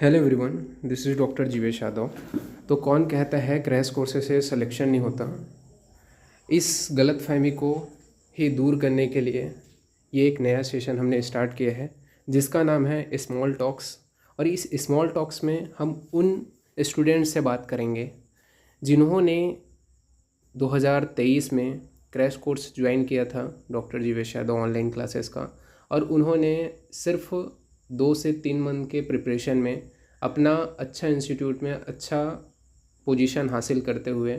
Hello everyone, this is doctor Jeevesh Yadav. तो कौन कहता है क्रैश कोर्सेज से सिलेक्शन नहीं होता? इस गलतफहमी को ही दूर करने के लिए ये एक नया सेशन हमने स्टार्ट किया है जिसका नाम है स्मॉल टॉक्स। और इस स्मॉल टॉक्स में हम उन स्टूडेंट्स से बात करेंगे जिन्होंने 2023 में क्रैश कोर्स ज्वाइन किया था doctor Jeevesh Yadav online classes का। और उन्होंने सिर्फ 2 से 3 मंथ के प्रिपरेशन में अपना अच्छा इंस्टीट्यूट में अच्छा पोजीशन हासिल करते हुए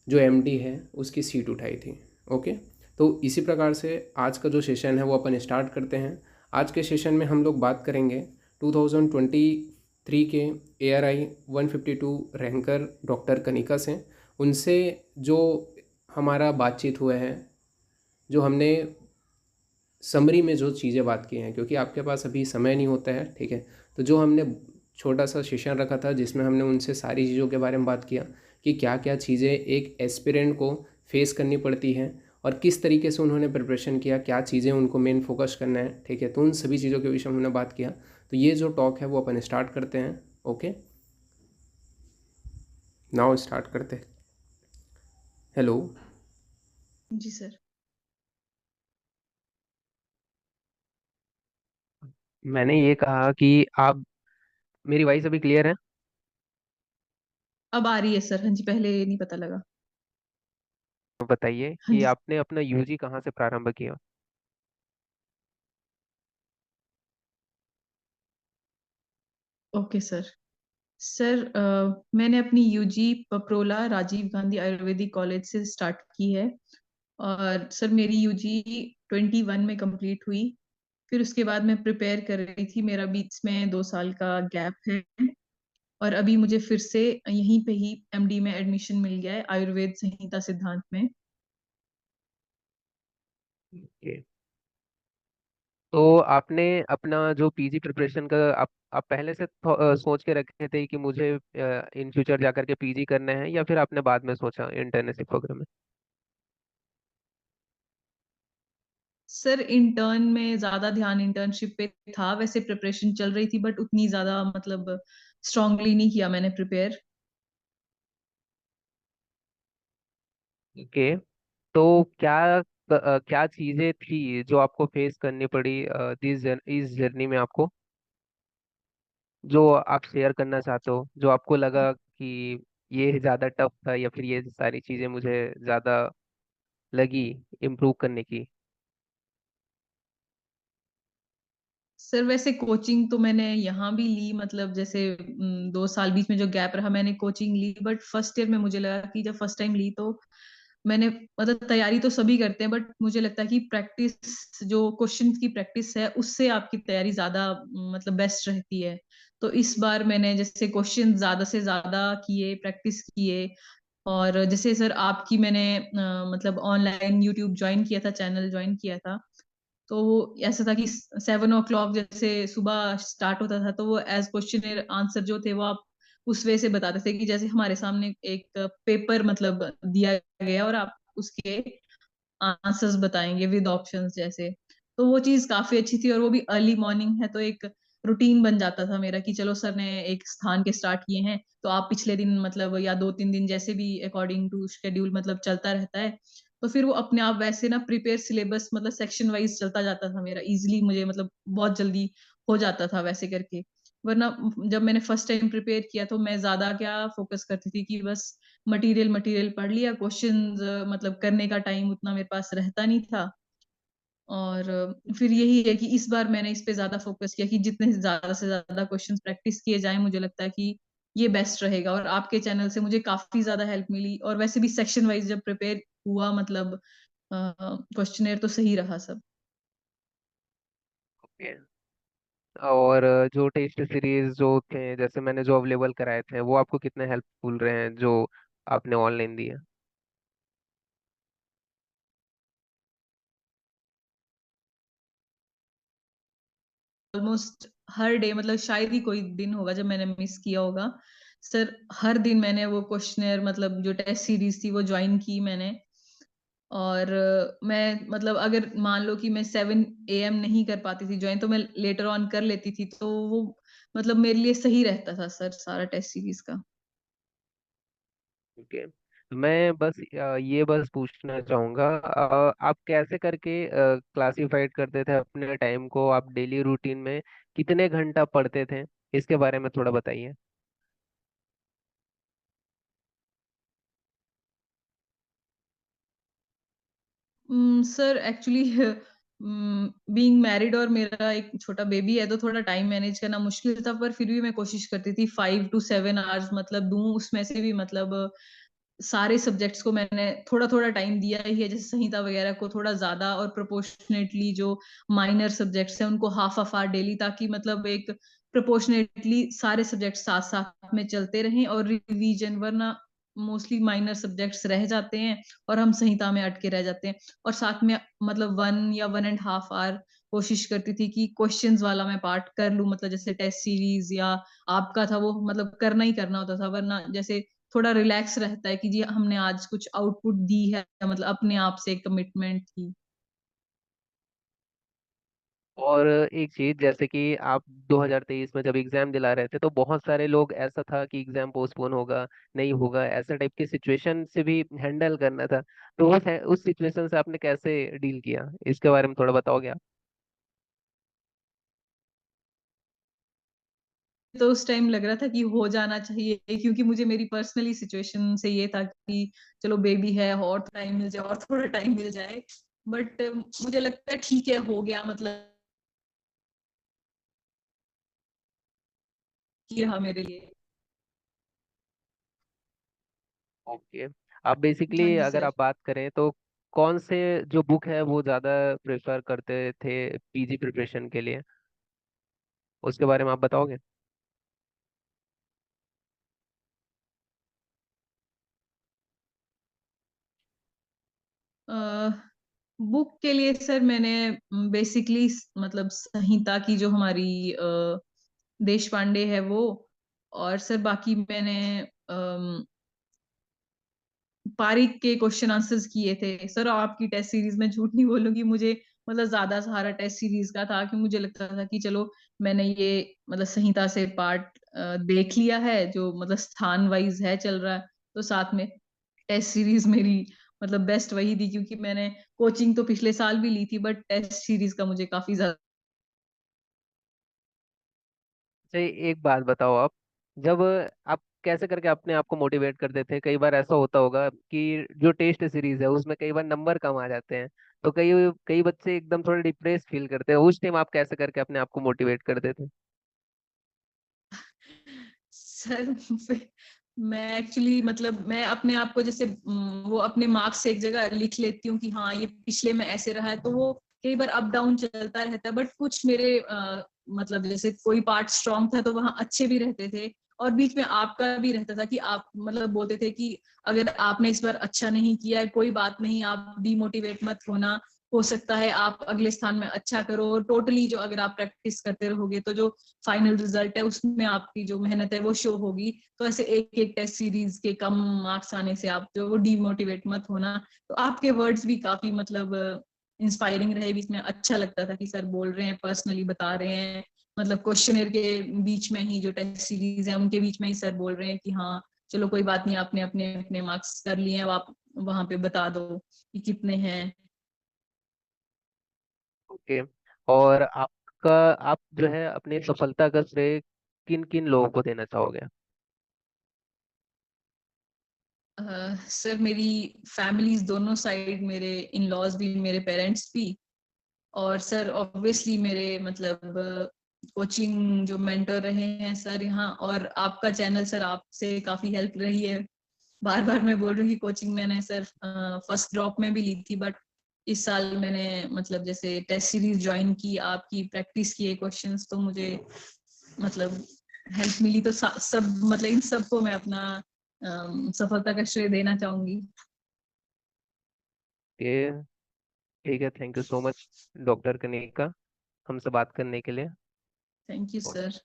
जो एमडी है उसकी सीट उठाई थी। ओके, तो इसी प्रकार से आज का जो सेशन है वो अपन स्टार्ट करते हैं। आज के सेशन में हम लोग बात करेंगे 2023 के ARI 152 रैंकर डॉक्टर कनिका से। उनसे जो हमारा बातचीत हुआ है, जो हमने समरी में जो चीज़ें बात की हैं, क्योंकि आपके पास अभी समय नहीं होता है, ठीक है। तो जो हमने छोटा सा सेशन रखा था जिसमें हमने उनसे सारी चीज़ों के बारे में बात किया कि क्या क्या चीज़ें एक एस्पिरेंट को फेस करनी पड़ती हैं और किस तरीके से उन्होंने प्रिपरेशन किया, क्या चीज़ें उनको मेन फोकस करना है, ठीक है। तो उन सभी चीज़ों के विषय में हमने बात किया। तो ये जो टॉक है वो अपन स्टार्ट करते हैं। ओके, नाउ स्टार्ट करते हैं। हेलो। जी सर। मैंने ये कहा कि आप, मेरी वॉइस अभी क्लियर है? अब आ रही है सर। हाँ जी, पहले नहीं पता लगा। तो बताइए हाँ कि जी। आपने अपना यूजी कहाँ से प्रारंभ किया। Okay sir. सर मैंने अपनी यूजी पपरोला राजीव गांधी आयुर्वेदिक कॉलेज से स्टार्ट की है। और सर मेरी यूजी 21 में कंप्लीट हुई। फिर उसके बाद मैं प्रिपेयर कर रही थी, मेरा बीच में 2 साल का गैप है। और अभी मुझे फिर से यहीं पे ही एमडी में एडमिशन मिल गया है, आयुर्वेद संहिता सिद्धांत में। ओके, तो आपने अपना जो पीजी प्रिपरेशन का आप पहले से सोच के रखे थे कि मुझे इन फ्यूचर जा करके पीजी करना है, या फिर आपने बाद में सोचा इंटर्नशिप वगैरह में? सर इंटर्न में ज्यादा ध्यान इंटर्नशिप पे था, वैसे प्रिपरेशन चल रही थी बट उतनी ज्यादा मतलब स्ट्रांगली नहीं किया मैंने प्रिपेयर। ओके, तो क्या चीजें थी जो आपको फेस करनी पड़ी इस जर्नी में आपको, जो आप शेयर करना चाहते हो, जो आपको लगा कि ये ज्यादा टफ था, या फिर ये सारी चीजें मुझे ज्यादा लगी इम्प्रूव करने की? सर वैसे कोचिंग तो मैंने यहाँ भी ली, मतलब जैसे 2 साल बीच में जो गैप रहा मैंने कोचिंग ली, बट फर्स्ट ईयर में मुझे लगा कि जब फर्स्ट टाइम ली तो मैंने मतलब तैयारी तो सभी करते हैं बट मुझे लगता है कि प्रैक्टिस, जो क्वेश्चन की प्रैक्टिस है उससे आपकी तैयारी ज्यादा मतलब बेस्ट रहती है। तो इस बार मैंने जैसे क्वेश्चन ज्यादा से ज्यादा किए, प्रैक्टिस किए। और जैसे सर आपकी मैंने मतलब ऑनलाइन यूट्यूब ज्वाइन किया था, चैनल ज्वाइन किया था। तो वो ऐसा था कि 7 o'clock जैसे सुबह स्टार्ट होता था, तो वो एज क्वेश्चन आंसर जो थे वो आप उस वे से बताते थे कि जैसे हमारे सामने एक पेपर मतलब दिया गया और आप उसके आंसर्स बताएंगे विद ऑप्शंस जैसे। तो वो चीज काफी अच्छी थी और वो भी अर्ली मॉर्निंग है, तो एक रूटीन बन जाता था मेरा कि चलो सर ने एक स्थान के स्टार्ट किए हैं तो आप पिछले दिन मतलब या 2-3 दिन जैसे भी अकॉर्डिंग टू शेड्यूल मतलब चलता रहता है। तो फिर वो अपने आप वैसे ना प्रिपेयर सिलेबस मतलब सेक्शन वाइज चलता जाता था मेरा, इजिली मुझे मतलब बहुत जल्दी हो जाता था वैसे करके। वरना जब मैंने फर्स्ट टाइम प्रिपेयर किया तो मैं ज्यादा क्या फोकस करती थी कि बस मटेरियल मटेरियल पढ़ लिया, क्वेश्चंस मतलब करने का टाइम उतना मेरे पास रहता नहीं था। और फिर यही है कि इस बार मैंने इस पे ज्यादा फोकस किया कि जितने ज्यादा से ज्यादा क्वेश्चंस प्रैक्टिस किए जाएं, मुझे लगता है कि ये बेस्ट रहेगा। और आपके चैनल से मुझे काफी ज्यादा हेल्प मिली और वैसे भी सेक्शन वाइज जब प्रिपेयर हुआ मतलब क्वेश्चनेयर तो सही रहा सब। ओके, और जो टेस्ट सीरीज जो थे, जैसे मैंने जो अवेलेबल कराए थे, वो आपको कितने हेल्पफुल रहे हैं जो आपने ऑनलाइन दिए? ऑलमोस्ट हर डे, मतलब शायद ही कोई दिन होगा जब मैंने मिस किया होगा। सर हर दिन मैंने वो क्वेश्चनेयर मतलब जो टेस्ट सीरीज थी वो ज्वाइन की मैंने। और मैं मतलब अगर मान लो कि मैं 7 एएम नहीं कर पाती थी ज्वाइन, तो मैं लेटर ऑन कर लेती थी, तो वो मतलब मेरे लिए सही रहता था सर सारा टेस्ट सीरीज का। ओके। मैं बस ये बस पूछना चाहूँगा, आप कैसे करके क्लासिफाइड करते थे अपने टाइम को? आप डेली रूटीन में कितने घंटा पढ़ते थे? इसके बारे में थोड़ा बताइए। सर एक्चुअली बीइंग मैरिड और मेरा एक छोटा बेबी है, तो थोड़ा टाइम मैनेज करना मुश्किल था, पर फिर भी मैं कोशिश करती थी 5 to 7 आवर्स मतलब दूं, उसमें से भी मतलब सारे सब्जेक्ट्स को मैंने थोड़ा थोड़ा टाइम दिया ही है, जैसे संहिता वगैरह को थोड़ा ज्यादा, और प्रोपोर्शनेटली जो माइनर सब्जेक्ट्स हैं उनको हाफ हाफ आवर डेली, ताकि मतलब एक प्रोपोर्शनेटली सारे सब्जेक्ट साथ साथ में चलते रहें और रिवीजन, वरना मोस्टली माइनर सब्जेक्ट्स रह जाते हैं और हम संहिता में अटके रह जाते हैं। और साथ में मतलब 1 या 1.5 आवर कोशिश करती थी कि क्वेश्चंस वाला मैं पार्ट कर लूं, मतलब जैसे टेस्ट सीरीज या आपका था वो मतलब करना ही करना होता था, वरना जैसे थोड़ा रिलैक्स रहता है कि जी हमने आज कुछ आउटपुट दी है, मतलब अपने आप से कमिटमेंट थी। और एक चीज, जैसे कि आप 2023 में जब एग्जाम दिला रहे थे, तो बहुत सारे लोग, ऐसा था कि एग्जाम पोस्टपोन होगा, नहीं होगा, ऐसा टाइप की सिचुएशन से भी हैंडल करना था। तो उस सिचुएशन से आपने कैसे डील किया, इसके बारे में थोड़ा बताओगे आप? तो उस टाइम लग रहा था कि हो जाना चाहिए, क्योंकि मुझे मेरी पर्सनली सिचुएशन से ये था कि चलो बेबी है और टाइम मिल जाए और थोड़ा टाइम मिल जाए, बट मुझे लगता है ठीक है हो गया, मतलब कि रहा मेरे लिए। ओके। आप बेसिकली हाँ जी अगर सर। आप बात करें तो कौन से जो बुक है वो ज़्यादा प्रेफर करते थे पीजी प्रिपरेशन के लिए, उसके बारे में आप बताओगे? बुक के लिए सर मैंने बेसिकली मतलब संहिता की जो हमारी देश पांडे है वो, और सर बाकी मैंने पारिक के क्वेश्चन आंसर्स किए थे सर। आपकी टेस्ट सीरीज में झूठ नहीं बोलूंगी, मुझे मतलब ज्यादा सहारा टेस्ट सीरीज का था, कि मुझे लगता था कि चलो मैंने ये मतलब संहिता से पार्ट देख लिया है जो मतलब स्थान वाइज है चल रहा है, तो साथ में टेस्ट सीरीज मेरी मतलब बेस्ट वही थी, क्योंकि मैंने कोचिंग तो पिछले साल भी ली थी, बट टेस्ट सीरीज का मुझे काफी ज्यादा। अच्छा, एक बात बताओ आप, जब आप कैसे करके अपने आप को मोटिवेट करते थे? कई बार ऐसा होता होगा कि जो टेस्ट सीरीज है उसमें कई बार नंबर कम आ जाते हैं, तो कई कई बच्चे एकदम थोड़ा डिप्रेस फील करते हैं, उस टाइम आप कैसे करके अपने आप को मोटिवेट करते थे? सर मैं एक्चुअली मतलब मैं अपने आप को जैसे वो अपने मार्क्स से एक जगह लिख लेती हूँ कि हाँ ये पिछले में ऐसे रहा है, तो वो कई बार अप डाउन चलता रहता है, बट कुछ मेरे मतलब जैसे कोई पार्ट स्ट्रांग था तो वहां अच्छे भी रहते थे, और बीच में आपका भी रहता था कि आप मतलब बोलते थे कि अगर आपने इस बार अच्छा नहीं किया है कोई बात नहीं, आप डीमोटिवेट मत होना, हो सकता है आप अगले स्थान में अच्छा करो, और टोटली जो अगर आप प्रैक्टिस करते रहोगे तो जो फाइनल रिजल्ट है उसमें आपकी जो मेहनत है वो शो होगी। तो ऐसे एक एक टेस्ट सीरीज के कम मार्क्स आने से आप जो वो डीमोटिवेट मत होना। तो आपके वर्ड्स भी काफी मतलब इंस्पायरिंग रहे, बीच में अच्छा लगता था कि सर बोल रहे हैं, पर्सनली बता रहे हैं, मतलब क्वेश्चनर के बीच में ही जो टेस्ट सीरीज है उनके बीच में ही सर बोल रहे हैं कि हाँ चलो कोई बात नहीं, आपने अपने अपने मार्क्स कर लिए हैं, अब आप वहां पे बता दो कि कितने हैं। ओके। और आपका, आप जो है अपनी सफलता का श्रेय किन किन लोगों को देना चाहोगे? सर मेरी फैमिलीज दोनों साइड, मेरे इन लॉज भी मेरे पेरेंट्स भी, और सर ऑब्वियसली मेरे मतलब कोचिंग जो मेंटर रहे हैं सर यहाँ, और आपका चैनल सर, आपसे काफी हेल्प रही है। बार बार मैं बोल रही हूँ कि कोचिंग मैंने सर फर्स्ट ड्रॉप में भी ली थी, बट इस साल मैंने मतलब जैसे टेस्ट सीरीज ज्वाइन की, आपकी प्रैक्टिस किए क्वेश्चंस, तो मुझे मतलब हेल्प मिली, तो सब मतलब इन सबको मैं अपना सफलता का श्रेय देना चाहूंगी। ये ठीक है, thank you so much doctor Kanika, हमसे बात करने के लिए। Thank you sir.